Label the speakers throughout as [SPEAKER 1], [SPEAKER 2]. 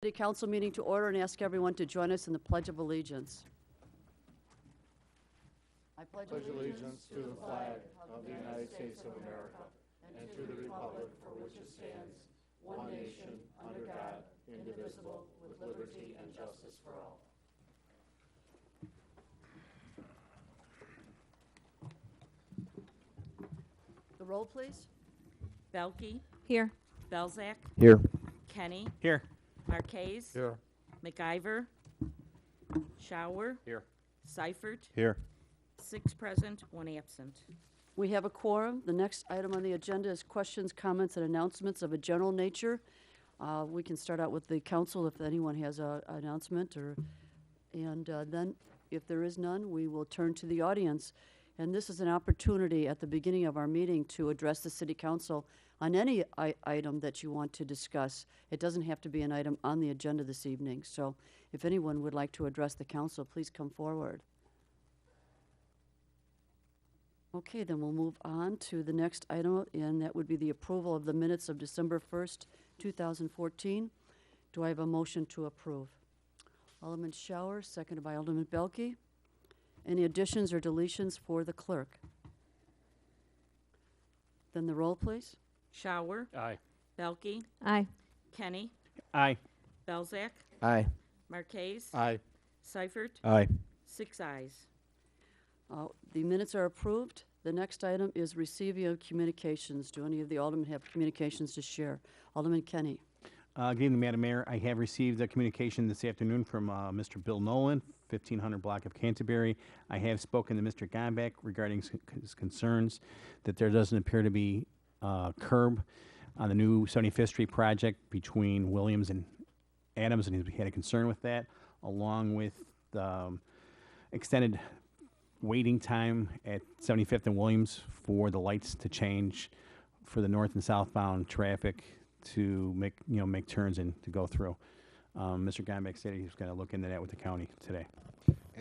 [SPEAKER 1] City Council meeting to order and ask everyone to join us in the Pledge of Allegiance. I pledge
[SPEAKER 2] allegiance to the flag of the United States of America and to the republic for which it stands, one nation, under God, indivisible, with liberty and justice for all.
[SPEAKER 1] The roll, please.
[SPEAKER 3] Belkey.
[SPEAKER 4] Here.
[SPEAKER 3] Belzak.
[SPEAKER 2] Here.
[SPEAKER 3] Kenny.
[SPEAKER 2] Here.
[SPEAKER 3] Marquez.
[SPEAKER 2] Here.
[SPEAKER 3] McIver. Shower.
[SPEAKER 2] Here.
[SPEAKER 3] Seifert.
[SPEAKER 2] Here.
[SPEAKER 3] 6 present, 1 absent.
[SPEAKER 1] We have a quorum. The next item on the agenda is questions, comments, and announcements of a general nature. We can start out with the council if anyone has an announcement, and then if there is none, we will turn to the audience. And this is an opportunity at the beginning of our meeting to address the City Council on any item that you want to discuss. It doesn't have to be an item on the agenda this evening. So if anyone would like to address the council, please come forward. Okay, then we'll move on to the next item, and that would be the approval of the minutes of December 1st, 2014. Do I have a motion to approve? Alderman Shower, seconded by Alderman Belkey. Any additions or deletions for the clerk? Then the roll, please.
[SPEAKER 3] Shower.
[SPEAKER 2] Aye.
[SPEAKER 3] Belkey.
[SPEAKER 4] Aye.
[SPEAKER 3] Kenny.
[SPEAKER 2] Aye.
[SPEAKER 3] Belzak.
[SPEAKER 2] Aye.
[SPEAKER 3] Marquez.
[SPEAKER 2] Aye.
[SPEAKER 3] Seifert.
[SPEAKER 2] Aye.
[SPEAKER 3] 6 ayes.
[SPEAKER 1] The minutes are approved. The next item is receiving of communications. Do any of the aldermen have communications to share? Alderman Kenny.
[SPEAKER 5] Good evening, Madam Mayor. I have received a communication this afternoon from Mr. Bill Nolan, 1500 block of Canterbury. I have spoken to Mr. Gombeck regarding his concerns that there doesn't appear to be a curb on the new 75th Street project between Williams and Adams, and he had a concern with that, along with extended waiting time at 75th and Williams for the lights to change for the north and southbound traffic to make turns and to go through. Mr. Gombeck said he was going to look into that with the county today.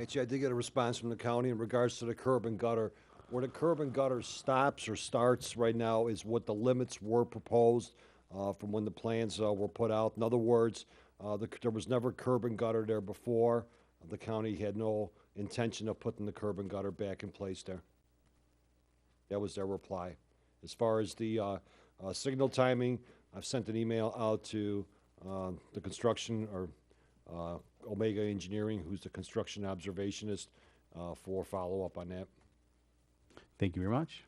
[SPEAKER 6] Actually, I did get a response from the county in regards to the curb and gutter. Where the curb and gutter stops or starts right now is what the limits were proposed from when the plans were put out. In other words, there was never curb and gutter there before. The county had no intention of putting the curb and gutter back in place there. That was their reply. As far as the signal timing, I've sent an email out to the construction or Omega Engineering, who's the construction observationist, for follow-up on that.
[SPEAKER 5] Thank you very much.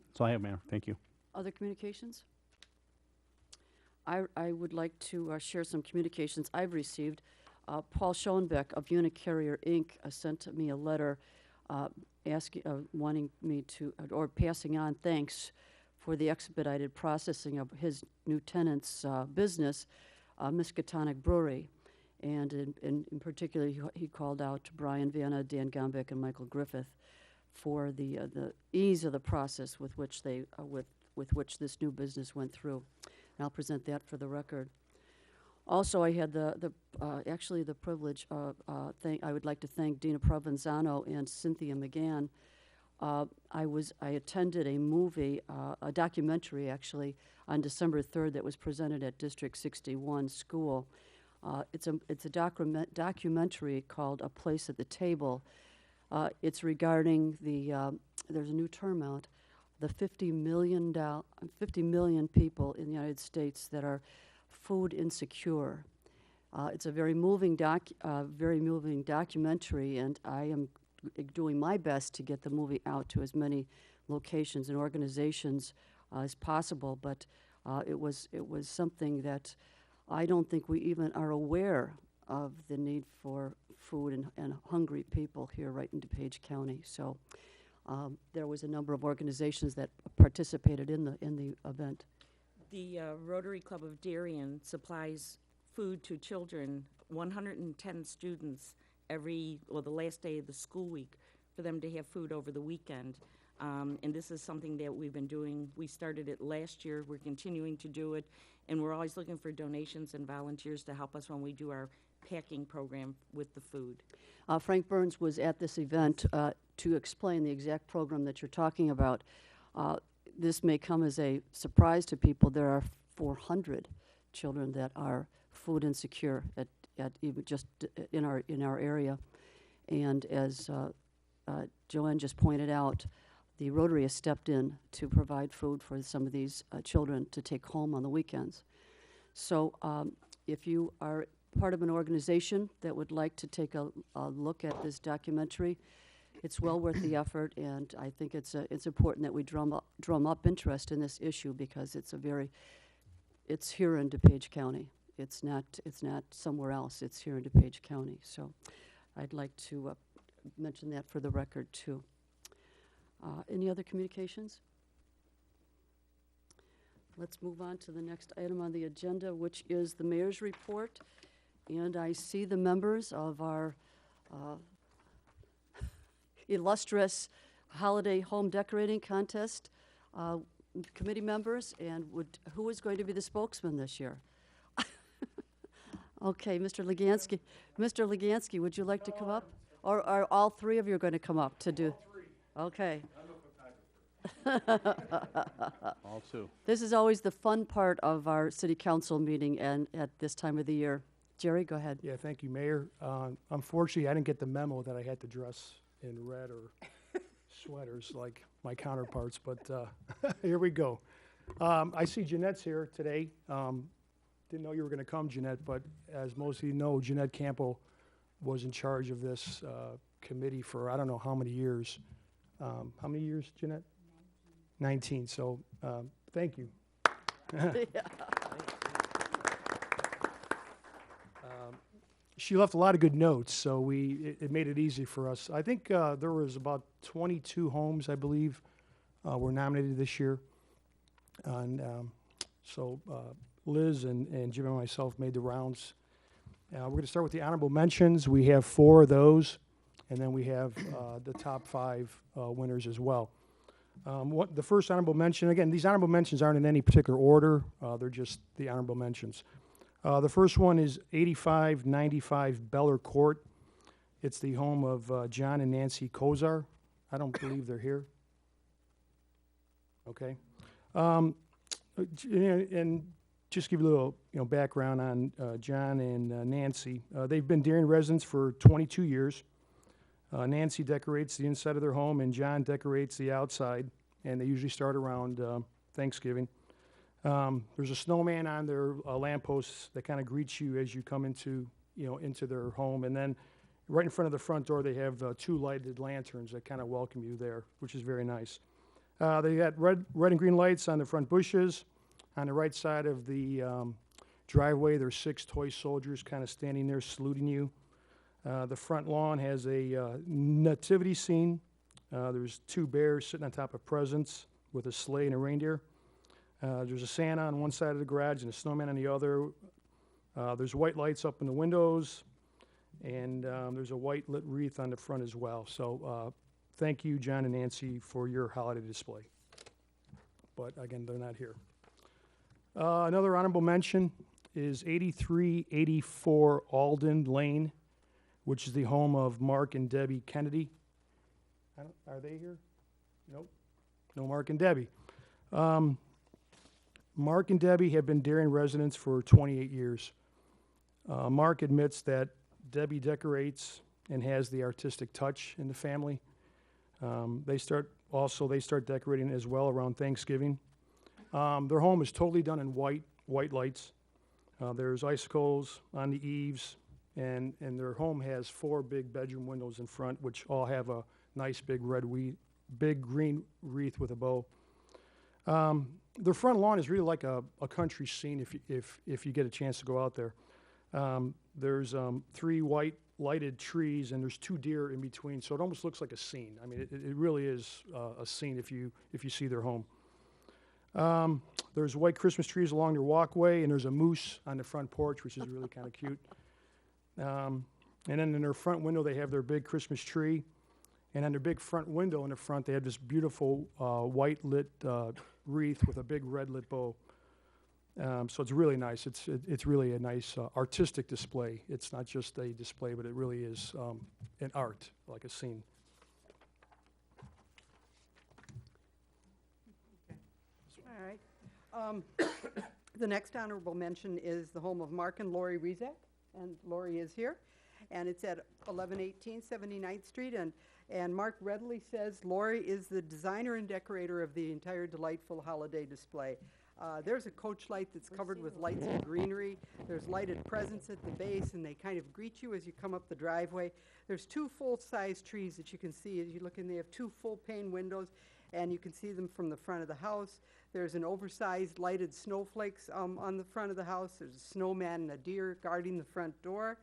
[SPEAKER 5] That's all I have, Mayor. Thank you.
[SPEAKER 1] Other communications? I would like to share some communications I've received. Paul Schoenbeck of Unicarrier, Inc. Sent me a letter wanting me to, or passing on thanks for the expedited processing of his new tenant's business, Miskatonic Brewery. And in particular, he called out to Brian Vanna, Dan Gombeck, and Michael Griffith for the ease of the process with which with which this new business went through. And I'll present that for the record. Also, I had actually the privilege of I would like to thank Dina Provenzano and Cynthia McGann. I attended a documentary actually on December 3rd that was presented at District 61 School. It's a documentary called A Place at the Table. It's regarding there's a new term out, the 50 million people in the United States that are food insecure. It's a very moving documentary, and I am doing my best to get the movie out to as many locations and organizations as possible. But it was something that I don't think we even are aware of the need for food and hungry people here right in DuPage County. So there was a number of organizations that participated in the event.
[SPEAKER 3] The Rotary Club of Darien supplies food to children, 110 students the last day of the school week, for them to have food over the weekend. And this is something that we've been doing. We started it last year. We're continuing to do it. And we're always looking for donations and volunteers to help us when we do our packing program with the food.
[SPEAKER 1] Frank Burns was at this event to explain the exact program that you're talking about. This may come as a surprise to people. There are 400 children that are food insecure at even just in our area. And as Joanne just pointed out, the Rotary has stepped in to provide food for some of these children to take home on the weekends. So if you are part of an organization that would like to take a look at this documentary, it's well worth the effort, and I think it's important that we drum up interest in this issue, because it's here in DuPage County. It's not somewhere else. It's here in DuPage County. So I'd like to mention that for the record too. Any other communications? Let's move on to the next item on the agenda, which is the mayor's report. And I see the members of our illustrious holiday home decorating contest committee members, and who is going to be the spokesman this year? Okay, Mr. Legansky. Mr. Legansky, would you like to come up? Or are all three of you going to come up to do? Okay.
[SPEAKER 5] All two.
[SPEAKER 1] This is always the fun part of our city council meeting and at this time of the year. Jerry, go ahead.
[SPEAKER 4] Yeah, thank you, Mayor. Unfortunately, I didn't get the memo that I had to dress in red or sweaters like my counterparts, but here we go. I see Jeanette's here today. Didn't know you were going to come, Jeanette, but as most of you know, Jeanette Campbell was in charge of this committee for I don't know how many years. How many years, Jeanette? 19. So thank you. She left a lot of good notes, so it made it easy for us. I think there was about 22 homes, I believe, were nominated this year. And so Liz and Jim and myself made the rounds. We're going to start with the honorable mentions. We have 4 of those, and then we have the top 5 winners as well. The first honorable mention, again, these honorable mentions aren't in any particular order. They're just the honorable mentions. The first one is 8595 Beller Court. It's the home of John and Nancy Kozar. I don't believe they're here. Okay. And just give you a little background on John and Nancy. They've been Darien residents for 22 years. Nancy decorates the inside of their home, and John decorates the outside, and they usually start around Thanksgiving. There's a snowman on their lampposts that kind of greets you as you come into their home, and then right in front of the front door they have 2 lighted lanterns that kind of welcome you there, which is very nice. They got red and green lights on the front bushes. On the right side of the driveway, there's 6 toy soldiers kind of standing there saluting you. The front lawn has a nativity scene. There's 2 bears sitting on top of presents with a sleigh and a reindeer. There's a Santa on one side of the garage and a snowman on the other. There's white lights up in the windows, and there's a white lit wreath on the front as well. So thank you, John and Nancy, for your holiday display. But again, they're not here. Another honorable mention is 8384 Alden Lane, which is the home of Mark and Debbie Kennedy. Are they here? Nope. No Mark and Debbie. Mark and Debbie have been Darien residents for 28 years. Mark admits that Debbie decorates and has the artistic touch in the family. They start decorating as well around Thanksgiving. Their home is totally done in white lights. There's icicles on the eaves, and their home has 4 big bedroom windows in front, which all have a nice big big green wreath with a bow. The front lawn is really like a country scene if you get a chance to go out there. There's 3 white lighted trees, and there's 2 deer in between, so it almost looks like a scene. I mean, it really is a scene if you see their home. There's white Christmas trees along their walkway, and there's a moose on the front porch, which is really kind of cute. And then in their front window, they have their big Christmas tree. And on their big front window in the front, they have this beautiful white lit wreath with a big red lit bow. So it's really nice. It's really a nice artistic display. It's not just a display, but it really is an art, like a scene.
[SPEAKER 1] All right.
[SPEAKER 7] The next honorable mention is the home of Mark and Lori Rezek, and Lori is here. And it's at 1118 79th Street, and Mark readily says Lori is the designer and decorator of the entire delightful holiday display. There's a coach light that's covered with lights and greenery. There's lighted presents at the base, and they kind of greet you as you come up the driveway. There's 2 full-size trees that you can see as you look in. They have 2 full-pane windows, and you can see them from the front of the house. There's an oversized lighted snowflakes on the front of the house. There's a snowman and a deer guarding the front door.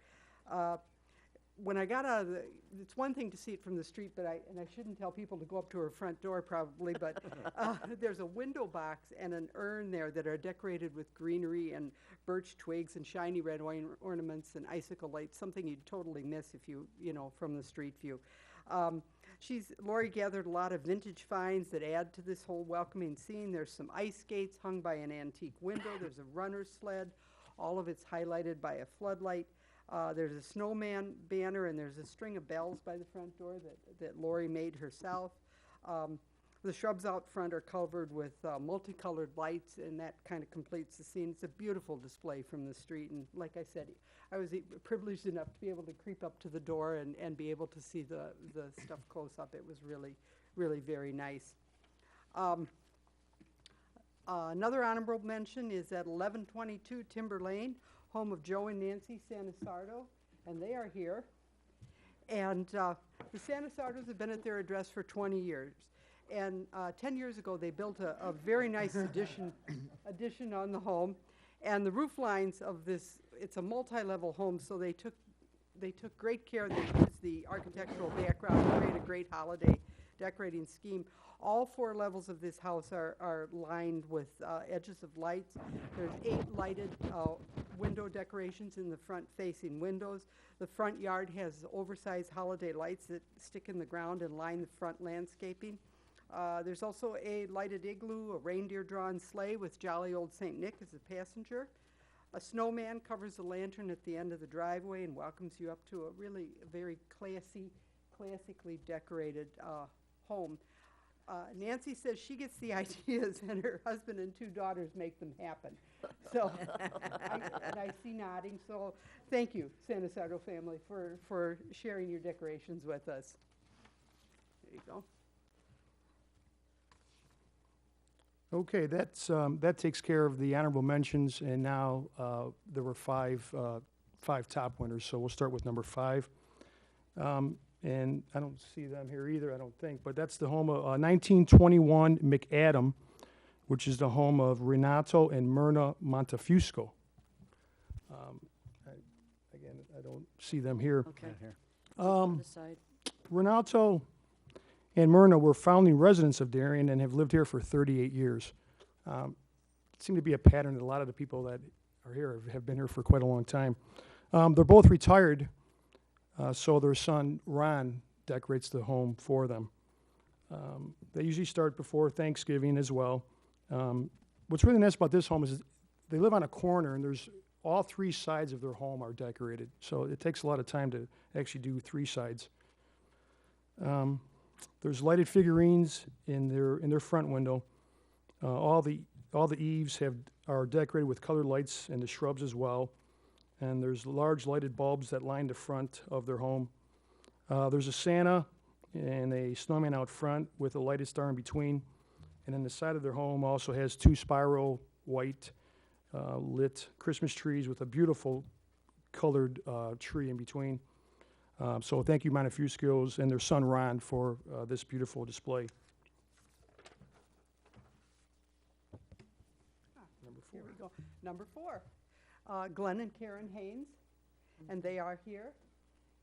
[SPEAKER 7] When I got out of it's one thing to see it from the street, but I shouldn't tell people to go up to her front door probably, but there's a window box and an urn there that are decorated with greenery and birch twigs and shiny red ornaments and icicle lights, something you'd totally miss if you know, from the street view. Lori gathered a lot of vintage finds that add to this whole welcoming scene. There's some ice skates hung by an antique window. There's a runner's sled. All of it's highlighted by a floodlight. There's a snowman banner, and there's a string of bells by the front door that Lori made herself. The shrubs out front are covered with multicolored lights, and that kind of completes the scene. It's a beautiful display from the street, and like I said, I was privileged enough to be able to creep up to the door and be able to see the stuff close up. It was really, really very nice. Another honorable mention is at 1122 Timber Lane, home of Joe and Nancy Sanisardo, and they are here. And the Sanisardos have been at their address for 20 years. And 10 years ago, they built a very nice addition on the home. And the roof lines of this, it's a multi-level home, so they took great care. They used the architectural background to create a great holiday decorating scheme. All 4 levels of this house are lined with edges of lights. There's 8 lighted window decorations in the front-facing windows. The front yard has oversized holiday lights that stick in the ground and line the front landscaping. There's also a lighted igloo, a reindeer-drawn sleigh with jolly old St. Nick as a passenger. A snowman covers the lantern at the end of the driveway and welcomes you up to a really very classically decorated home. Nancy says she gets the ideas and her husband and 2 daughters make them happen. So, and I see nodding, so thank you, Sanisardo family, for sharing your decorations with us. There you go.
[SPEAKER 4] Okay, that takes care of the honorable mentions, and now there were five top winners, so we'll start with number 5. And I don't see them here either, I don't think, but that's the home of 1921 McAdam, which is the home of Renato and Myrna Montefusco. Again, I don't see them here.
[SPEAKER 1] Okay.
[SPEAKER 5] Here.
[SPEAKER 1] On the side.
[SPEAKER 4] Renato and Myrna were founding residents of Darien and have lived here for 38 years. It seemed to be a pattern that a lot of the people that are here have been here for quite a long time. They're both retired, so their son, Ron, decorates the home for them. They usually start before Thanksgiving as well. What's really nice about this home is they live on a corner, and there's all 3 sides of their home are decorated. So it takes a lot of time to actually do 3 sides. There's lighted figurines in their front window. All the eaves are decorated with colored lights, and the shrubs as well. And there's large lighted bulbs that line the front of their home. There's a Santa and a snowman out front with a lighted star in between. And then the side of their home also has 2 spiral white lit Christmas trees with a beautiful colored tree in between. So thank you, Montefuscos and their son Ron, for this beautiful display.
[SPEAKER 7] Here we go. Number 4, Glenn and Karen Haynes, and they are here.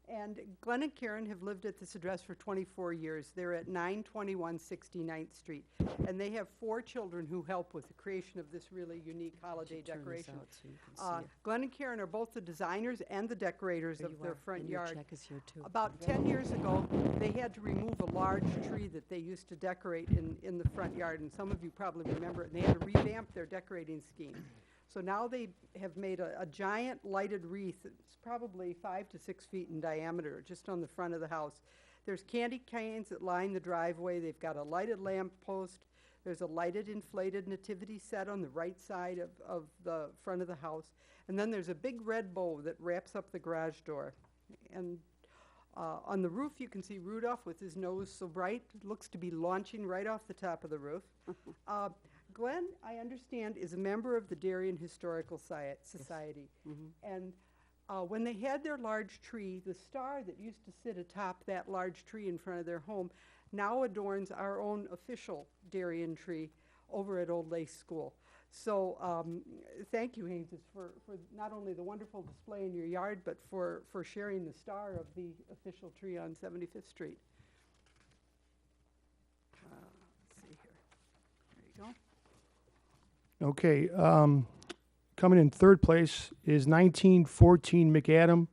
[SPEAKER 7] And Glenn and Karen have lived at this address for 24 years. They're at 921 69th Street, and they have 4 children who help with the creation of this really unique holiday
[SPEAKER 1] Turn this
[SPEAKER 7] decoration.
[SPEAKER 1] out so you can see it.
[SPEAKER 7] Glenn and Karen are both the designers and the decorators
[SPEAKER 1] There
[SPEAKER 7] of
[SPEAKER 1] you
[SPEAKER 7] their
[SPEAKER 1] are,
[SPEAKER 7] front
[SPEAKER 1] and your
[SPEAKER 7] yard.
[SPEAKER 1] check is here too.
[SPEAKER 7] About 10 years ago, they had to remove a large tree that they used to decorate in the front yard, and some of you probably remember it, and they had to revamp their decorating scheme. So now they have made a giant lighted wreath. It's probably 5 to 6 feet in diameter, just on the front of the house. There's candy canes that line the driveway. They've got a lighted lamp post. There's a lighted inflated nativity set on the right side of the front of the house. And then there's a big red bow that wraps up the garage door. And on the roof, you can see Rudolph with his nose so bright, looks to be launching right off the top of the roof. Glenn, I understand, is a member of the Darien Historical Society. And when they had their large tree, the star that used to sit atop that large tree in front of their home now adorns our own official Darien tree over at Old Lace School. So thank you, Haynes, for not only the wonderful display in your yard, but for sharing the star of the official tree on 75th Street. Let's see here. There you go.
[SPEAKER 4] Okay, coming in third place is 1914 McAdam,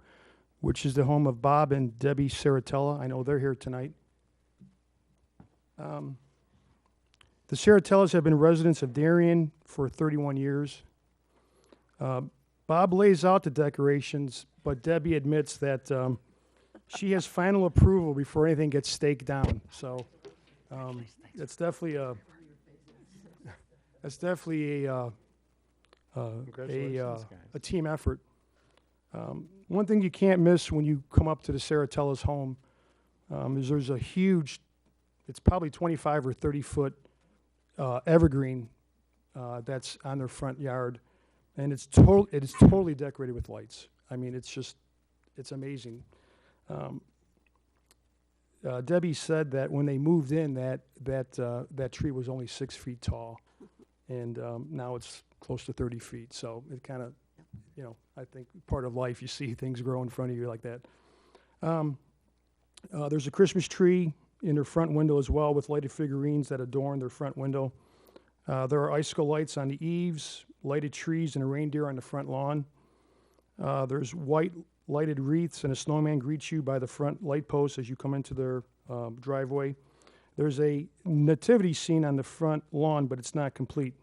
[SPEAKER 4] which is the home of Bob and Debbie Saratella. I know they're here tonight. The Saratellas have been residents of Darien for 31 years. Bob lays out the decorations, but Debbie admits that she has final approval before anything gets staked down. So that's definitely a team effort. One thing you can't miss when you come up to the Saratella's home is there's a huge, it's probably 25 or 30 foot evergreen that's on their front yard, and it is totally decorated with lights. I mean, it's amazing. Debbie said that when they moved in, that tree was only 6 feet tall, and now it's close to 30 feet. So it kind of, I think part of life, you see things grow in front of you like that. There's a Christmas tree in their front window as well, with lighted figurines that adorn their front window. There are icicle lights on the eaves, lighted trees, and a reindeer on the front lawn. There's white lighted wreaths, and a snowman greets you by the front light post as you come into their driveway. There's a nativity scene on the front lawn, but it's not complete.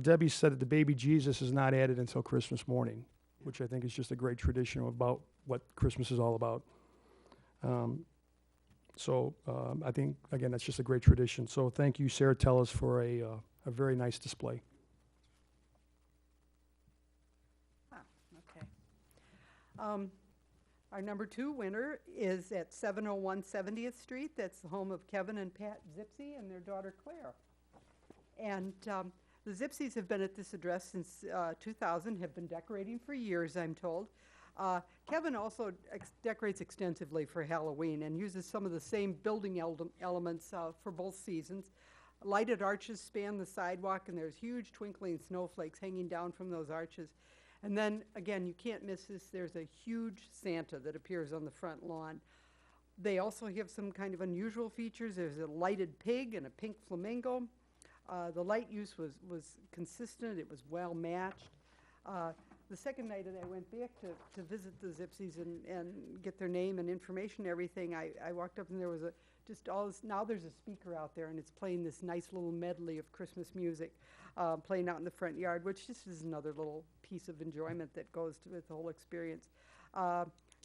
[SPEAKER 4] Debbie said that the baby Jesus is not added until Christmas morning, which I think is just a great tradition about what Christmas is all about. I think, again, that's just a great tradition. So thank you, Saratellas, for a very nice display.
[SPEAKER 7] Okay. Our number 2 winner is at 701 70th Street. That's the home of Kevin and Pat Zipsey and their daughter Claire. And the Zipseys have been at this address since 2000, have been decorating for years, I'm told. Kevin also decorates extensively for Halloween and uses some of the same building elements for both seasons. Lighted arches span the sidewalk, and there's huge twinkling snowflakes hanging down from those arches. And then, again, you can't miss this, there's a huge Santa that appears on the front lawn. They also have some kind of unusual features. There's a lighted pig and a pink flamingo. The light use was consistent. It was well matched. The second night that I went back to visit the Zipseys and get their name and information and everything, I walked up and there was now there's a speaker out there and it's playing this nice little medley of Christmas music playing out in the front yard, which just is another little piece of enjoyment that goes with the whole experience.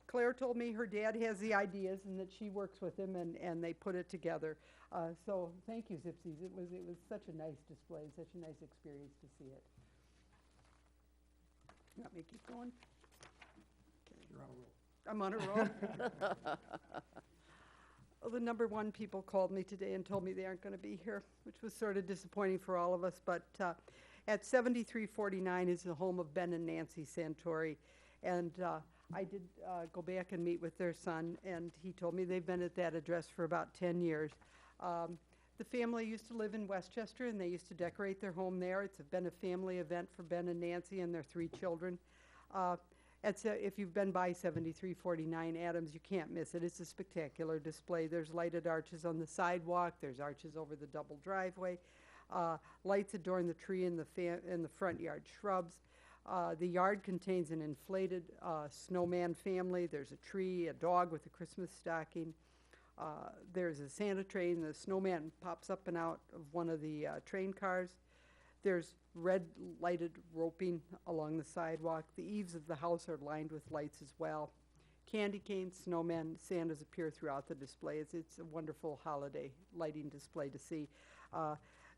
[SPEAKER 7] Claire told me her dad has the ideas and that she works with him and they put it together. So thank you, Zipseys. It was such a nice display, such a nice experience to see it. You want me to keep going? Okay. You're on a roll. I'm on a roll. Well, the number 1 people called me today and told me they aren't going to be here, which was sort of disappointing for all of us. But at 7349 is the home of Ben and Nancy Santori. And I did go back and meet with their son, and he told me they've been at that address for about 10 years. The family used to live in Westchester, and they used to decorate their home there. It's been a family event for Ben and Nancy and their 3 children. If you've been by 7349 Adams, you can't miss it. It's a spectacular display. There's lighted arches on the sidewalk. There's arches over the double driveway. Lights adorn the tree and the front yard shrubs. The yard contains an inflated snowman family. There's a tree, a dog with a Christmas stocking. There's a Santa train. The snowman pops up and out of one of the train cars. There's red lighted roping along the sidewalk. The eaves of the house are lined with lights as well. Candy canes, snowmen, Santas appear throughout the display. It's a wonderful holiday lighting display to see.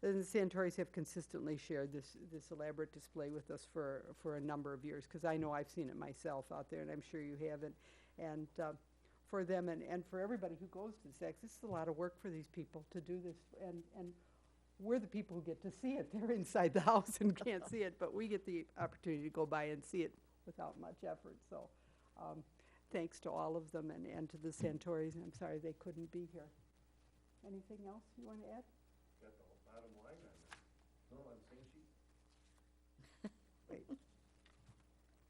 [SPEAKER 7] And the Santoris have consistently shared this elaborate display with us for a number of years, because I know I've seen it myself out there, and I'm sure you haven't. And for them and for everybody who goes to SACS, this is a lot of work for these people to do this, and we're the people who get to see it. They're inside the house and can't see it, but we get the opportunity to go by and see it without much effort. So thanks to all of them and to the Santoris. I'm sorry they couldn't be here. Anything else you want to add?
[SPEAKER 2] Got the bottom line on that. No, on the same sheet.
[SPEAKER 7] Wait.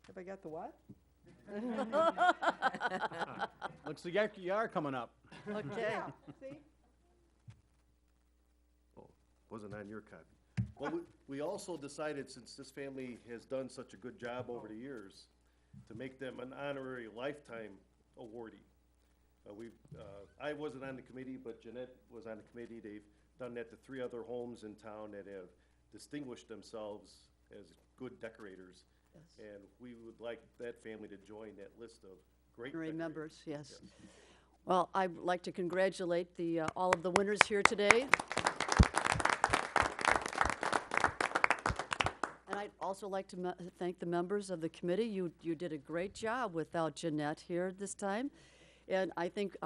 [SPEAKER 7] Have I got the what?
[SPEAKER 5] Looks like you are coming up.
[SPEAKER 1] Okay.
[SPEAKER 7] Yeah, see?
[SPEAKER 2] Oh, wasn't on your copy. Well, we also decided, since this family has done such a good job over the years, to make them an honorary lifetime awardee. I wasn't on the committee, but Jeanette was on the committee. They've done that to 3 other homes in town that have distinguished themselves as good decorators.
[SPEAKER 1] Yes.
[SPEAKER 2] And we would like that family to join that list of great
[SPEAKER 1] Honorary
[SPEAKER 2] decorators.
[SPEAKER 1] members, yes. Well, I'd like to congratulate all of the winners here today. And I'd also like to thank the members of the committee. You did a great job without Jeanette here this time. And I think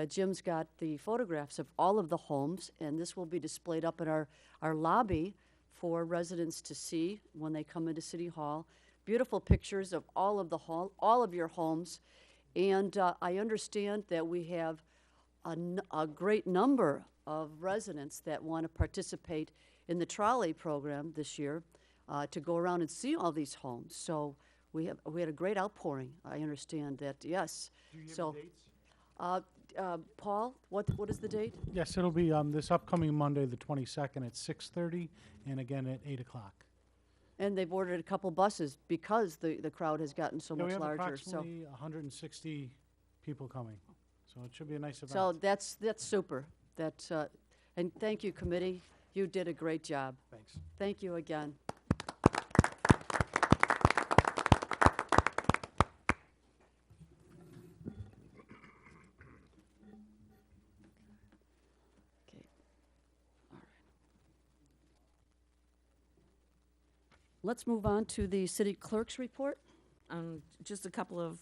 [SPEAKER 1] Jim's got the photographs of all of the homes, and this will be displayed up in our lobby for residents to see when they come into City Hall. Beautiful pictures of all of your homes. And I understand that we have a great number of residents that want to participate in the trolley program this year to go around and see all these homes. So we had a great outpouring. I understand that, yes.
[SPEAKER 4] Do you have
[SPEAKER 1] So,
[SPEAKER 4] the dates?
[SPEAKER 1] Paul, what is the date?
[SPEAKER 8] Yes, it'll be this upcoming Monday, the 22nd, at 6:30, and again at 8 o'clock.
[SPEAKER 1] And they've ordered a couple buses because the crowd has gotten so
[SPEAKER 8] Yeah, we
[SPEAKER 1] much
[SPEAKER 8] have
[SPEAKER 1] larger. So,
[SPEAKER 8] approximately 160 people coming, so it should be a nice event.
[SPEAKER 1] so that's super. And thank you, committee. You did a great job.
[SPEAKER 4] Thanks.
[SPEAKER 1] Thank you again. Okay. All right. Let's move on to the city clerk's report.
[SPEAKER 3] Just a couple of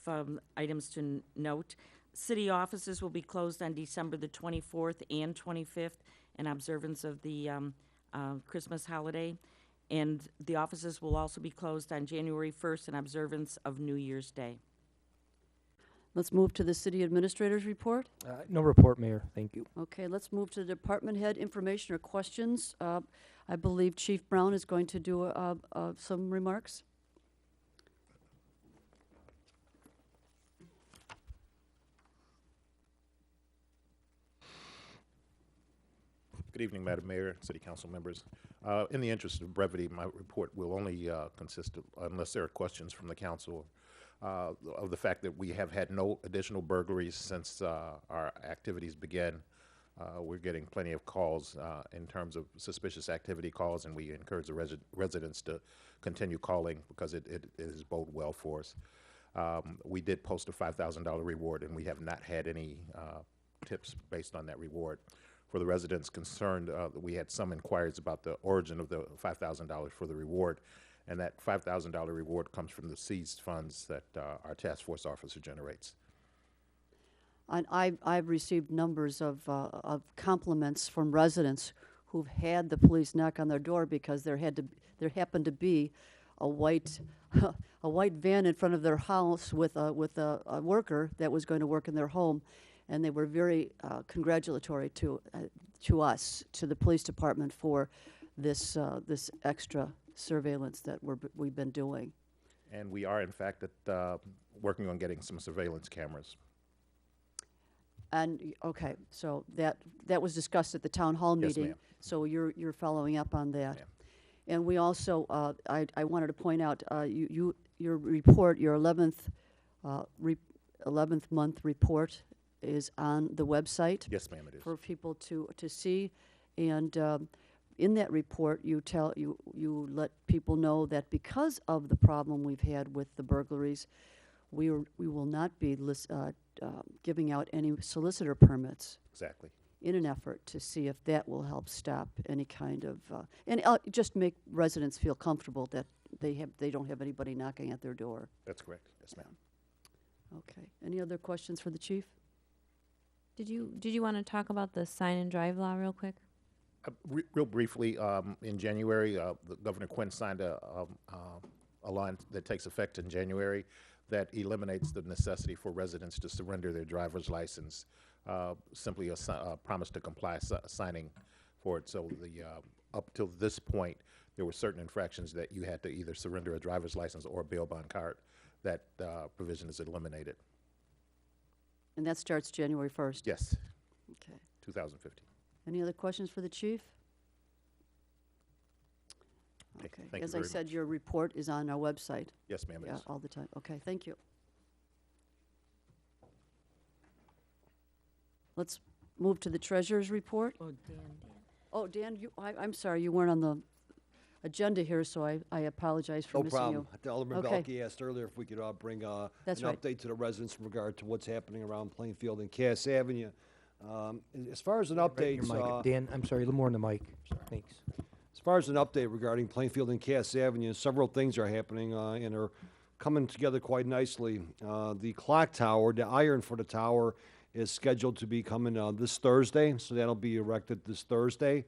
[SPEAKER 3] items to note. City offices will be closed on December the 24th and 25th in observance of the Christmas holiday. And the offices will also be closed on January 1st in observance of New Year's Day.
[SPEAKER 1] Let's move to the city administrator's report.
[SPEAKER 9] No report, Mayor. Thank you.
[SPEAKER 1] Okay, let's move to the department head information or questions. I believe Chief Brown is going to do some remarks.
[SPEAKER 10] Good evening, Madam Mayor, City Council members. In the interest of brevity, my report will only consist of, unless there are questions from the council, of the fact that we have had no additional burglaries since our activities began. We're getting plenty of calls in terms of suspicious activity calls, and we encourage the residents to continue calling because it is bode well for us. We did post a $5,000 reward, and we have not had any tips based on that reward. For the residents concerned, we had some inquiries about the origin of the $5,000 for the reward, and that $5,000 reward comes from the seized funds that our task force officer generates.
[SPEAKER 1] And I've received numbers of compliments from residents who've had the police knock on their door because there happened to be a white a white van in front of their house with a worker that was going to work in their home. And they were very congratulatory to us, to the police department, for this extra surveillance that we've been doing.
[SPEAKER 10] And we are, in fact, working on getting some surveillance cameras.
[SPEAKER 1] And okay, so that was discussed at the town hall
[SPEAKER 10] Yes,
[SPEAKER 1] meeting.
[SPEAKER 10] ma'am.
[SPEAKER 1] So you're following up on that.
[SPEAKER 10] Ma'am.
[SPEAKER 1] And we also I wanted to point out your report, your 11th month report, is on the website.
[SPEAKER 10] Yes, ma'am, it is.
[SPEAKER 1] For people to see. And in that report, you let people know that because of the problem we've had with the burglaries, we will not be giving out any solicitor permits.
[SPEAKER 10] Exactly.
[SPEAKER 1] in an effort to see if that will help stop any kind of, and just make residents feel comfortable that they don't have anybody knocking at their door.
[SPEAKER 10] That's correct. Yes, ma'am.
[SPEAKER 1] Okay. Any other questions for the chief?
[SPEAKER 11] Did you want to talk about the sign and drive law real quick?
[SPEAKER 10] Real briefly, in January, the Governor Quinn signed a law that takes effect in January that eliminates the necessity for residents to surrender their driver's license, simply a promise to comply signing for it. So up till this point, there were certain infractions that you had to either surrender a driver's license or a bail bond card. That provision is eliminated.
[SPEAKER 1] And that starts January 1st?
[SPEAKER 10] Yes,
[SPEAKER 1] Okay.
[SPEAKER 10] 2015.
[SPEAKER 1] Any other questions for the chief?
[SPEAKER 10] Okay,
[SPEAKER 1] Okay.
[SPEAKER 10] thank you
[SPEAKER 1] As I
[SPEAKER 10] very
[SPEAKER 1] said,
[SPEAKER 10] much.
[SPEAKER 1] your report is on our website.
[SPEAKER 10] Yes, ma'am, it
[SPEAKER 1] Yeah,
[SPEAKER 10] is.
[SPEAKER 1] all the time. Okay, thank you. Let's move to the treasurer's report.
[SPEAKER 3] Oh, Dan.
[SPEAKER 1] Oh, Dan, I'm sorry, you weren't on the agenda here, so I apologize for
[SPEAKER 6] No
[SPEAKER 1] missing
[SPEAKER 6] problem.
[SPEAKER 1] you.
[SPEAKER 6] Alderman
[SPEAKER 1] Okay.
[SPEAKER 6] Belke asked earlier if we could bring an
[SPEAKER 1] That's right.
[SPEAKER 6] update to the residents in regard to what's happening around Plainfield and Cass Avenue. As far as an update,
[SPEAKER 9] Your mic. Dan, I'm sorry, a little more in the mic. Thanks.
[SPEAKER 6] as far as an update regarding Plainfield and Cass Avenue, several things are happening and are coming together quite nicely. The clock tower, the iron for the tower, is scheduled to be coming this Thursday, so that'll be erected this Thursday.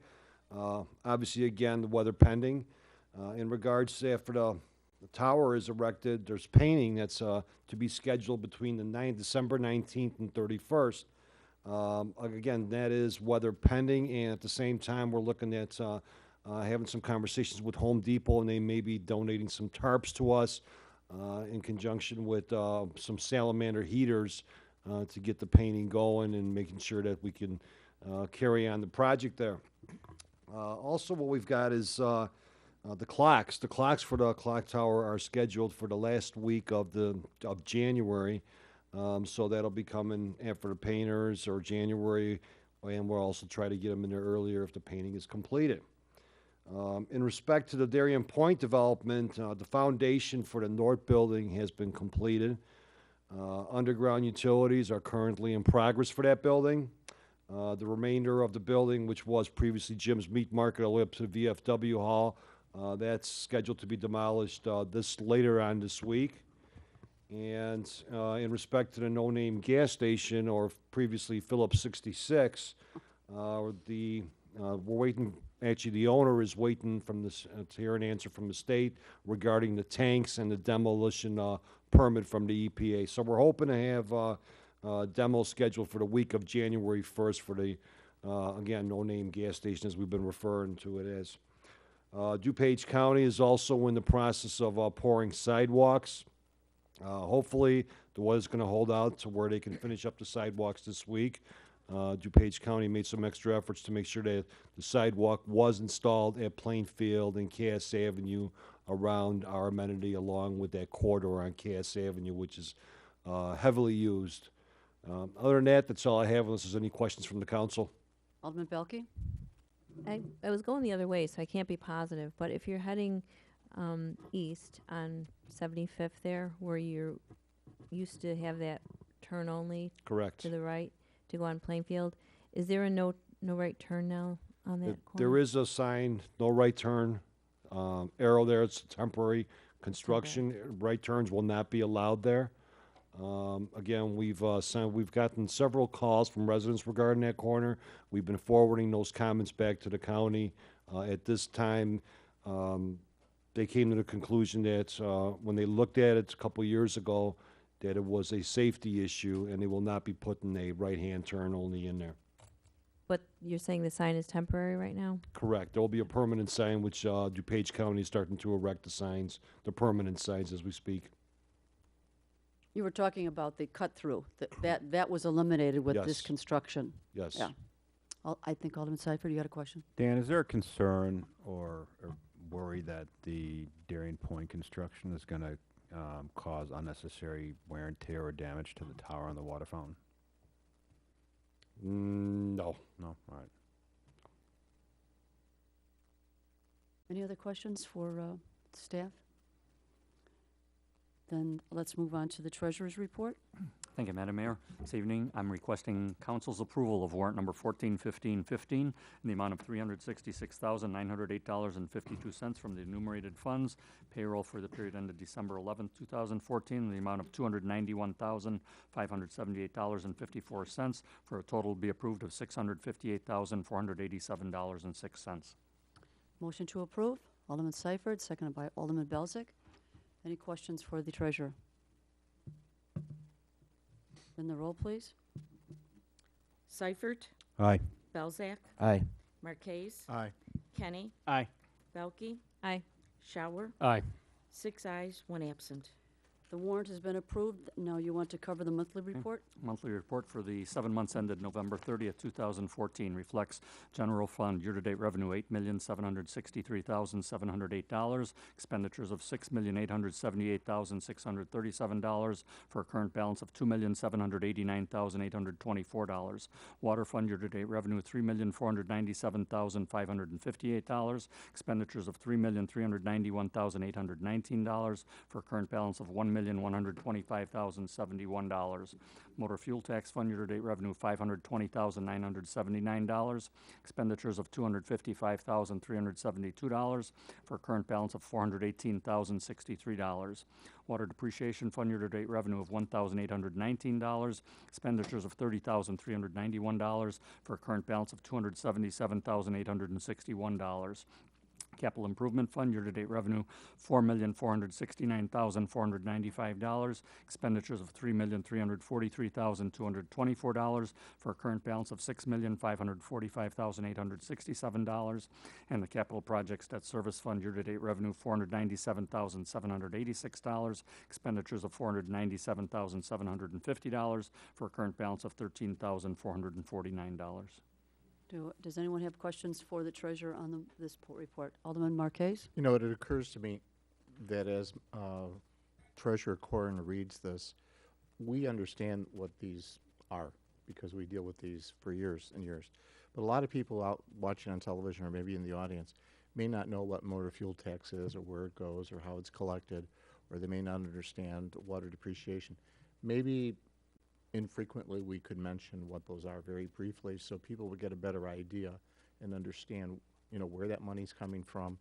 [SPEAKER 6] Obviously, again, the weather pending. In regards to after the tower is erected, there's painting that's to be scheduled between the December 19th and 31st. Again, that is weather pending, and at the same time, we're looking at having some conversations with Home Depot, and they may be donating some tarps to us in conjunction with some salamander heaters to get the painting going and making sure that we can carry on the project there. Also, what we've got is the clocks. The clocks for the clock tower are scheduled for the last week of January. So that'll be coming after the painters or January, and we'll also try to get them in there earlier if the painting is completed. In respect to the Darien Point development, the foundation for the north building has been completed. Underground utilities are currently in progress for that building. The remainder of the building, which was previously Jim's Meat Market, all the way up to the VFW Hall, that's scheduled to be demolished later on this week. And in respect to the no-name gas station, or previously Phillips 66, we're waiting. Actually, the owner is waiting to hear an answer from the state regarding the tanks and the demolition permit from the EPA. So we're hoping to have demo scheduled for the week of January 1st for the again no-name gas station, as we've been referring to it as. DuPage County is also in the process of pouring sidewalks. Hopefully, the weather's going to hold out to where they can finish up the sidewalks this week. DuPage County made some extra efforts to make sure that the sidewalk was installed at Plainfield and Cass Avenue around our amenity, along with that corridor on Cass Avenue, which is heavily used. Other than that, that's all I have, unless there's any questions from the council.
[SPEAKER 1] Alderman Belke?
[SPEAKER 11] I was going the other way, so I can't be positive, but if you're heading east on 75th there, where you used to have that turn only
[SPEAKER 6] Correct.
[SPEAKER 11] to the right to go on Plainfield, is there a no right turn now on that corner?
[SPEAKER 6] There is a sign, no right turn, arrow there, it's temporary construction. Right turns will not be allowed there. Again, we've gotten several calls from residents regarding that corner. We've been forwarding those comments back to the county. At this time, they came to the conclusion that when they looked at it a couple years ago, that it was a safety issue, and they will not be putting a right-hand turn only in there.
[SPEAKER 11] But you're saying the sign is temporary right now?
[SPEAKER 6] Correct. There will be a permanent sign, which DuPage County is starting to erect the permanent signs as we speak.
[SPEAKER 1] You were talking about the cut-through. That was eliminated with this
[SPEAKER 6] Yes.
[SPEAKER 1] construction.
[SPEAKER 6] Yes.
[SPEAKER 1] Yeah. I think Alderman Seifert, you had a question?
[SPEAKER 12] Dan, is there a concern or worry that the Darien Point construction is going to cause unnecessary wear and tear or damage to the tower and the water fountain?
[SPEAKER 6] No.
[SPEAKER 12] No? All right.
[SPEAKER 1] Any other questions for staff? Then let's move on to the treasurer's report.
[SPEAKER 13] Thank you, Madam Mayor. This evening, I'm requesting council's approval of warrant number 141515 in the amount of $366,908.52 from the enumerated funds. Payroll for the period ended December 11th, 2014, in the amount of $291,578.54 for a total to be approved of $658,487.06.
[SPEAKER 1] Motion to approve, Alderman Seifert, seconded by Alderman Belzak. Any questions for the treasurer? Then the roll, please.
[SPEAKER 3] Seifert,
[SPEAKER 12] Aye.
[SPEAKER 3] Belzak,
[SPEAKER 9] Aye.
[SPEAKER 3] Marquez,
[SPEAKER 8] Aye.
[SPEAKER 3] Kenny,
[SPEAKER 5] Aye.
[SPEAKER 3] Belkey,
[SPEAKER 11] Aye.
[SPEAKER 3] Shower,
[SPEAKER 8] Aye.
[SPEAKER 3] 6 ayes, 1 absent.
[SPEAKER 1] The warrant has been approved. Now you want to cover the monthly report?
[SPEAKER 13] Monthly report for the 7 months ended November 30th, 2014 reflects general fund year-to-date revenue $8,763,708, expenditures of $6,878,637 for a current balance of $2,789,824. Water fund year-to-date revenue $3,497,558, expenditures of $3,391,819 for a current balance of $1,125,071. Motor fuel tax fund year-to-date revenue $520,979, expenditures of $255,372 for a current balance of $418,063. Water depreciation fund year-to-date revenue of $1,819, expenditures of $30,391 for a current balance of $277,861. Capital Improvement Fund, year-to-date revenue, $4,469,495, expenditures of $3,343,224 for a current balance of $6,545,867, and the Capital Projects Debt Service Fund, year-to-date revenue, $497,786, expenditures of $497,750 for a current balance of $13,449.
[SPEAKER 1] Does anyone have questions for the treasurer on this report? Alderman Marquez?
[SPEAKER 10] You know, it occurs to me that as Treasurer Corrin reads this, we understand what these are because we deal with these for years and years. But a lot of people out watching on television or maybe in the audience may not know what motor fuel tax is or where it goes or how it's collected, or they may not understand water depreciation. Maybe infrequently we could mention what those are very briefly so people would get a better idea and understand, you know, where that money's coming from,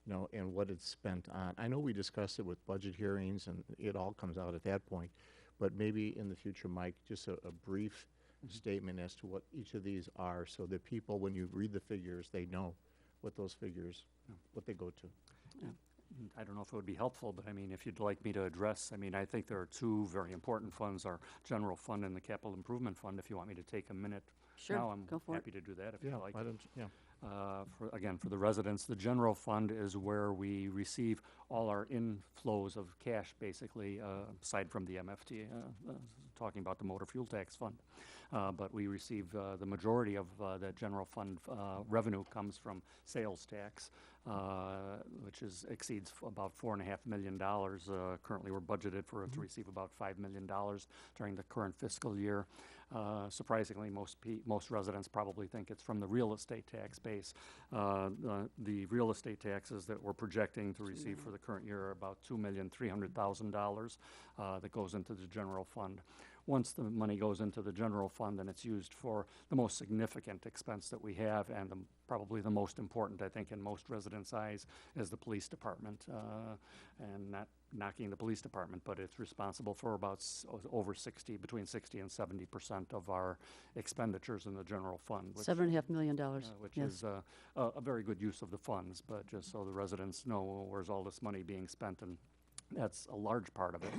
[SPEAKER 10] you know, and what it's spent on. I know we discussed it with budget hearings and it all comes out at that point, but maybe in the future, Mike, just a brief statement as to what each of these are so that people, when you read the figures, they know what those figures, what they go to.
[SPEAKER 13] I don't know if it would be helpful, but I mean, if you'd like me to address, I mean, I think there are two very important funds, our general fund and the capital improvement fund. If you want me to take a minute
[SPEAKER 1] Sure,
[SPEAKER 13] now, I'm
[SPEAKER 1] go for it.
[SPEAKER 13] happy to do that if you like.
[SPEAKER 10] Why don't, yeah.
[SPEAKER 13] Again, for the residents, the general fund is where we receive all our inflows of cash, basically, aside from the MFT, talking about the motor fuel tax fund. But we receive the majority of that general fund revenue comes from sales tax, which exceeds about $4.5 million. Currently, we're budgeted for it to receive about $5 million during the current fiscal year. Surprisingly, most residents probably think it's from the real estate tax base. The real estate taxes that we're projecting to receive for the current year are about $2,300,000 that goes into the general fund. Once the money goes into the general fund, then it's used for the most significant expense that we have, and probably the most important, I think, in most residents' eyes, is the police department. And not knocking the police department, but it's responsible for about between 60 and 70% of our expenditures in the general fund. Which,
[SPEAKER 1] $7.5 million.
[SPEAKER 13] Which
[SPEAKER 1] yes.
[SPEAKER 13] is a very good use of the funds, but just so the residents know where's all this money being spent, and that's a large part of it.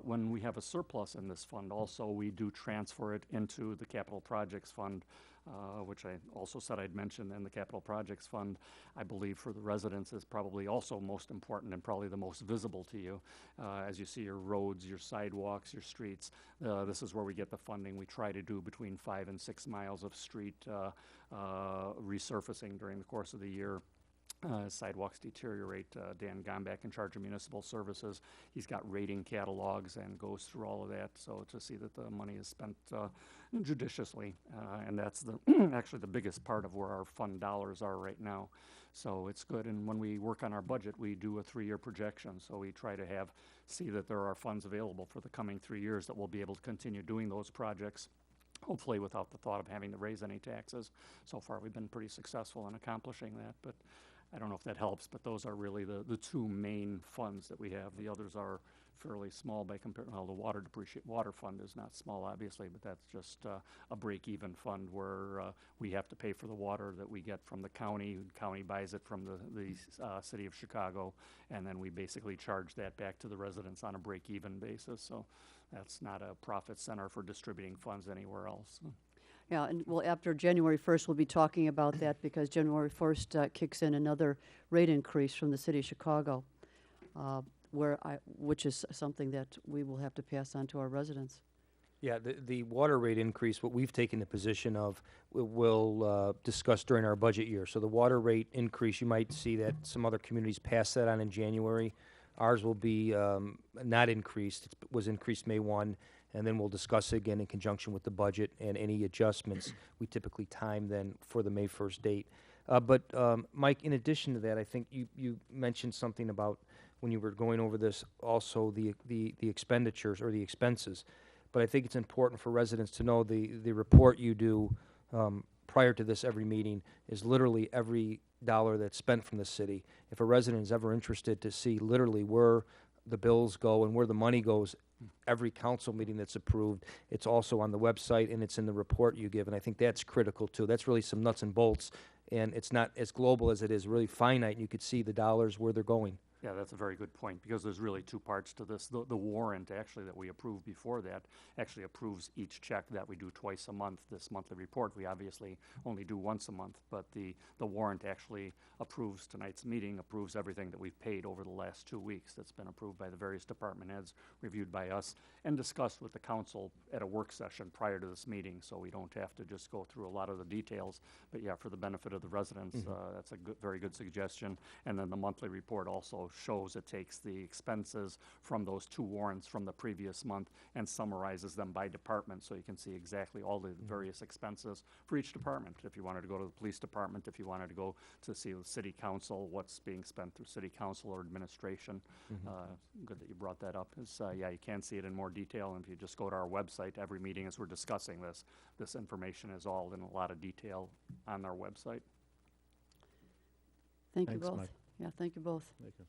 [SPEAKER 13] When we have a surplus in this fund, also, we do transfer it into the capital projects fund, which I also said I'd mention. And the capital projects fund, I believe, for the residents is probably also most important and probably the most visible to you. As you see your roads, your sidewalks, your streets, this is where we get the funding. We try to do between 5 and 6 miles of street resurfacing during the course of the year. sidewalks deteriorate. Dan Gombach, in charge of municipal services, he's got rating catalogs and goes through all of that, so to see that the money is spent judiciously, and that's the actually the biggest part of where our fund dollars are right now. So it's good, and when we work on our budget, we do a 3-year projection, so we try to see that there are funds available for the coming 3 years that we'll be able to continue doing those projects, hopefully without the thought of having to raise any taxes. So far, we've been pretty successful in accomplishing that, but I don't know if that helps, but those are really the two main funds that we have. The others are fairly small by comparison. Well, the water fund is not small, obviously, but that's just a break-even fund where we have to pay for the water that we get from the county. The county buys it from the city of Chicago, and then we basically charge that back to the residents on a break-even basis. So that's not a profit center for distributing funds anywhere else.
[SPEAKER 1] Yeah, and well, after January 1st, we'll be talking about that because January 1st kicks in another rate increase from the city of Chicago, which is something that we will have to pass on to our residents.
[SPEAKER 9] Yeah, the water rate increase, what we've taken the position of, we'll discuss during our budget year. So the water rate increase, you might see that some other communities pass that on in January. Ours will be not increased. It was increased May 1, and then we'll discuss it again in conjunction with the budget and any adjustments. We typically time then for the May 1st date. But Mike, in addition to that, I think you mentioned something about when you were going over this, also the expenditures or the expenses. But I think it's important for residents to know the report you do prior to this every meeting is literally every dollar that's spent from the city. If a resident is ever interested to see literally where the bills go and where the money goes, every council meeting that's approved, it's also on the website and it's in the report you give. And I think that's critical too. That's really some nuts and bolts. And it's not as global as it is really finite. And you could see the dollars where they're going.
[SPEAKER 13] Yeah, that's a very good point, because there's really two parts to this. The warrant, actually, that we approved before that actually approves each check that we do twice a month. This monthly report, we obviously only do once a month, but the warrant actually approves tonight's meeting, approves everything that we've paid over the last 2 weeks. That's been approved by the various department heads, reviewed by us, and discussed with the council at a work session prior to this meeting, so we don't have to just go through a lot of the details. But yeah, for the benefit of the residents, that's a very good suggestion. And then the monthly report also shows it takes the expenses from those 2 warrants from the previous month and summarizes them by department, so you can see exactly all the various expenses for each department. If you wanted to go to the police department, if you wanted to go to see the city council, what's being spent through city council or administration. Good that you brought that up. Yeah, you can see it in more detail, and if you just go to our website, every meeting as we're discussing this information is all in a lot of detail on our website.
[SPEAKER 1] Thank you
[SPEAKER 12] Thanks,
[SPEAKER 1] both.
[SPEAKER 12] Mike.
[SPEAKER 1] Yeah, thank you both.
[SPEAKER 12] Thank you.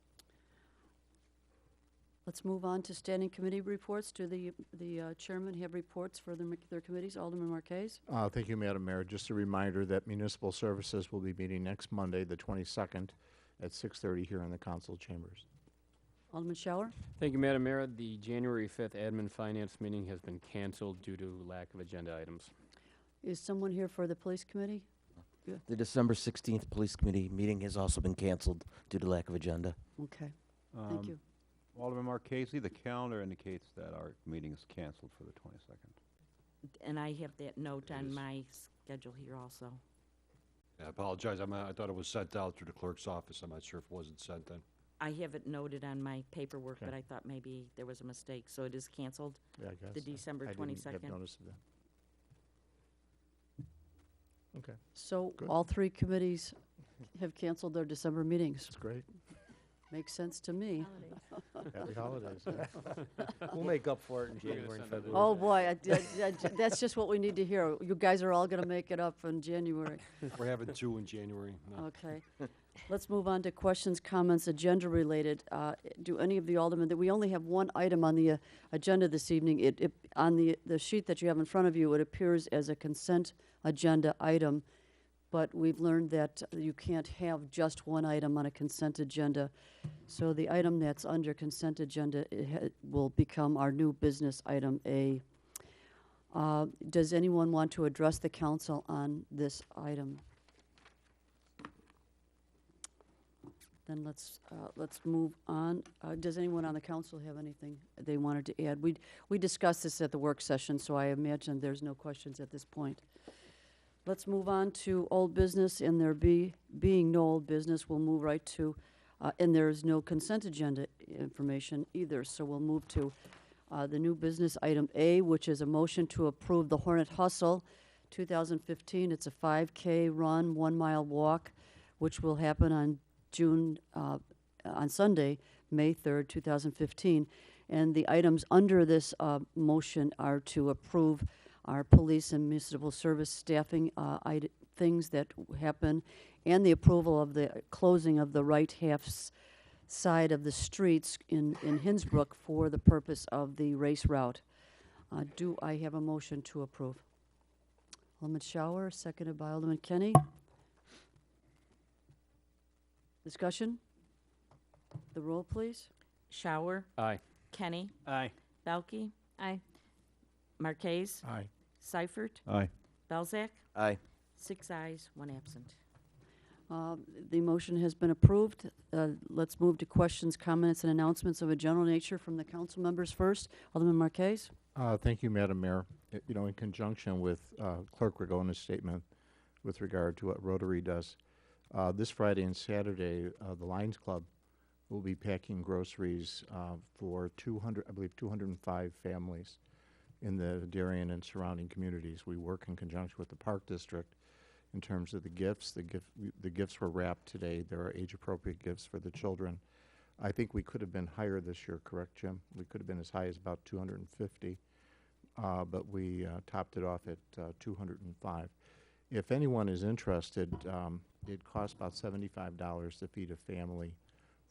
[SPEAKER 1] Let's move on to standing committee reports. Do the chairman have reports for their committees? Alderman Marquez?
[SPEAKER 10] Thank you, Madam Mayor. Just a reminder that Municipal Services will be meeting next Monday, the 22nd, at 6:30 here in the council chambers.
[SPEAKER 1] Alderman Shower?
[SPEAKER 14] Thank you, Madam Mayor. The January 5th Admin Finance meeting has been canceled due to lack of agenda items.
[SPEAKER 1] Is someone here for the police committee?
[SPEAKER 15] The December 16th Police Committee meeting has also been canceled due to lack of agenda.
[SPEAKER 1] Okay, thank you.
[SPEAKER 12] Alderman Marquez, the calendar indicates that our meeting is canceled for the 22nd.
[SPEAKER 3] And I have that note on my schedule here also.
[SPEAKER 6] Yeah, I apologize. I thought it was sent out through the clerk's office. I'm not sure if it wasn't sent then.
[SPEAKER 3] I have it noted on my paperwork,
[SPEAKER 10] Okay.
[SPEAKER 3] but I thought maybe there was a mistake, so it is canceled,
[SPEAKER 10] Yeah, I guess.
[SPEAKER 3] the December
[SPEAKER 10] I didn't
[SPEAKER 3] 22nd.
[SPEAKER 10] have notice of that. Okay,
[SPEAKER 1] So
[SPEAKER 10] Good.
[SPEAKER 1] all 3 committees have canceled their December meetings.
[SPEAKER 10] that's great.
[SPEAKER 1] Makes sense to me.
[SPEAKER 10] Happy holidays.
[SPEAKER 9] We'll make up for it in January and February.
[SPEAKER 1] Oh, boy, that's just what we need to hear. You guys are all going to make it up in January.
[SPEAKER 6] We're having 2 in January. No.
[SPEAKER 1] Okay. Let's move on to questions, comments, agenda-related. Do any of the aldermen, that we only have one item on the agenda this evening. On the sheet that you have in front of you, it appears as a consent agenda item, but we've learned that you can't have just one item on a consent agenda. So the item that's under consent agenda will become our new business item A. Does anyone want to address the council on this item? Then let's move on. Does anyone on the council have anything they wanted to add? We discussed this at the work session, so I imagine there's no questions at this point. Let's move on to old business, and there being no old business, we'll move right to, and there's no consent agenda information either, so we'll move to the new business item A, which is a motion to approve the Hornet Hustle 2015. It's a 5K run, 1 mile walk, which will happen on Sunday, May 3rd, 2015. And the items under this motion are to approve our police and municipal service staffing things that happen, and the approval of the closing of the right half side of the streets in Hinsbrook for the purpose of the race route. Do I have a motion to approve? Alderman Shower, seconded by Alderman Kenny. Discussion? The roll, please.
[SPEAKER 3] Shower,
[SPEAKER 14] Aye.
[SPEAKER 3] Kenny,
[SPEAKER 5] Aye.
[SPEAKER 3] Belkey,
[SPEAKER 11] Aye.
[SPEAKER 3] Marquez,
[SPEAKER 12] Aye.
[SPEAKER 3] Seifert,
[SPEAKER 12] Aye.
[SPEAKER 3] Belzak,
[SPEAKER 15] Aye.
[SPEAKER 3] 6 ayes, 1 absent.
[SPEAKER 1] The motion has been approved. Let's move to questions, comments, and announcements of a general nature from the council members first. Alderman Marquez?
[SPEAKER 10] Thank you, Madam Mayor. You know, in conjunction with Clerk Ragona's statement with regard to what Rotary does, this Friday and Saturday, the Lions Club will be packing groceries for 205 families in the Darien and surrounding communities. We work in conjunction with the Park District in terms of the gifts. The gifts were wrapped today. There are age-appropriate gifts for the children. I think we could have been higher this year, correct, Jim? We could have been as high as about 250, but we topped it off at 205. If anyone is interested, it costs about $75 to feed a family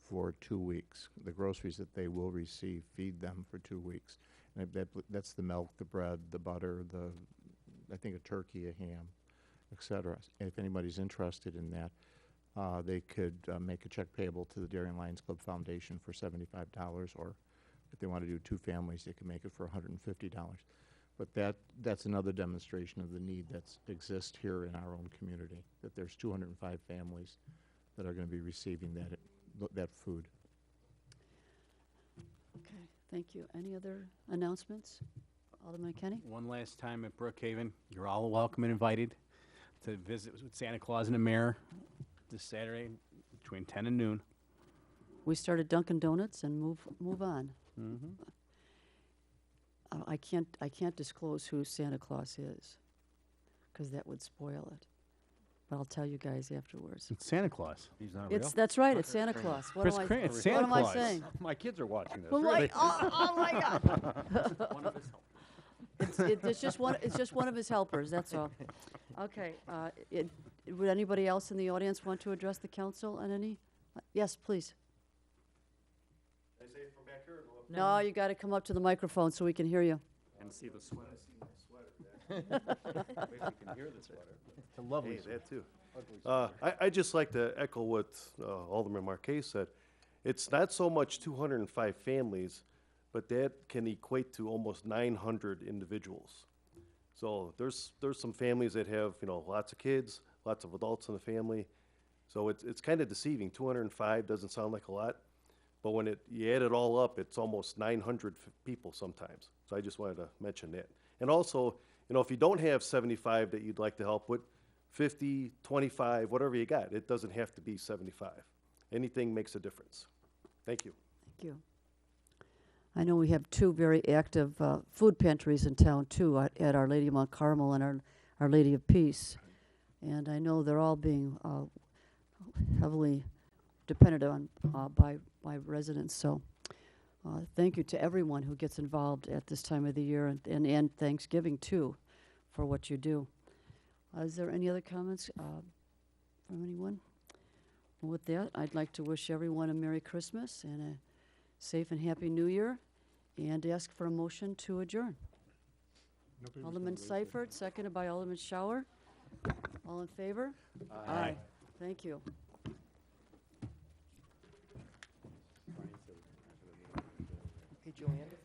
[SPEAKER 10] for 2 weeks. The groceries that they will receive, feed them for 2 weeks. And that's the milk, the bread, the butter, I think a turkey, a ham, etc. If anybody's interested in that, they could make a check payable to the Darien Lions Club Foundation for $75, or if they want to do 2 families, they can make it for $150. But that's another demonstration of the need that exists here in our own community, that there's 205 families that are going to be receiving that food.
[SPEAKER 1] Okay, thank you. Any other announcements? Alderman Kenny?
[SPEAKER 5] One last time at Brookhaven, you're all welcome and invited to visit with Santa Claus and the mayor this Saturday between 10 and noon.
[SPEAKER 1] We start at Dunkin' Donuts and move on.
[SPEAKER 5] Mm-hmm.
[SPEAKER 1] I can't disclose who Santa Claus is, because that would spoil it. But I'll tell you guys afterwards.
[SPEAKER 5] It's Santa Claus.
[SPEAKER 12] He's not real?
[SPEAKER 1] That's right, it's Santa Claus. What
[SPEAKER 5] Chris
[SPEAKER 1] am I,
[SPEAKER 5] Cran- it's
[SPEAKER 1] what
[SPEAKER 5] Santa
[SPEAKER 1] am I
[SPEAKER 5] Claus.
[SPEAKER 1] saying?
[SPEAKER 12] My kids are watching this.
[SPEAKER 1] Well,
[SPEAKER 12] really.
[SPEAKER 1] oh my God.
[SPEAKER 5] One of his helpers.
[SPEAKER 1] It's just one of his helpers, that's all. Okay, would anybody else in the audience want to address the council on any? Yes, please.
[SPEAKER 2] Can I say it from back here or go up?
[SPEAKER 1] No, you got to come up to the microphone so we can hear you.
[SPEAKER 13] And see the sweat.
[SPEAKER 12] Maybe you can hear the sweater.
[SPEAKER 5] It's a lovely
[SPEAKER 2] Hey, that too. I'd just like to echo what Alderman Marquez said. It's not so much 205 families, but that can equate to almost 900 individuals. So there's some families that have, lots of kids, lots of adults in the family. So it's kind of deceiving. 205 doesn't sound like a lot, but when you add it all up, it's almost 900 people sometimes. So I just wanted to mention that. And also, if you don't have 75 that you'd like to help with, 50, 25, whatever you got, it doesn't have to be 75. Anything makes a difference. Thank you.
[SPEAKER 1] Thank you. I know we have 2 very active food pantries in town, too, at Our Lady of Mount Carmel and Our Lady of Peace. And I know they're all being heavily depended on by residents. So thank you to everyone who gets involved at this time of the year, and Thanksgiving, too, for what you do. Is there any other comments from anyone? Well, with that, I'd like to wish everyone a Merry Christmas and a safe and happy New Year, and ask for a motion to adjourn. Alderman Seifert, seconded by Alderman Shower. All in favor? Aye. Thank you.
[SPEAKER 15] Hey, Joanne.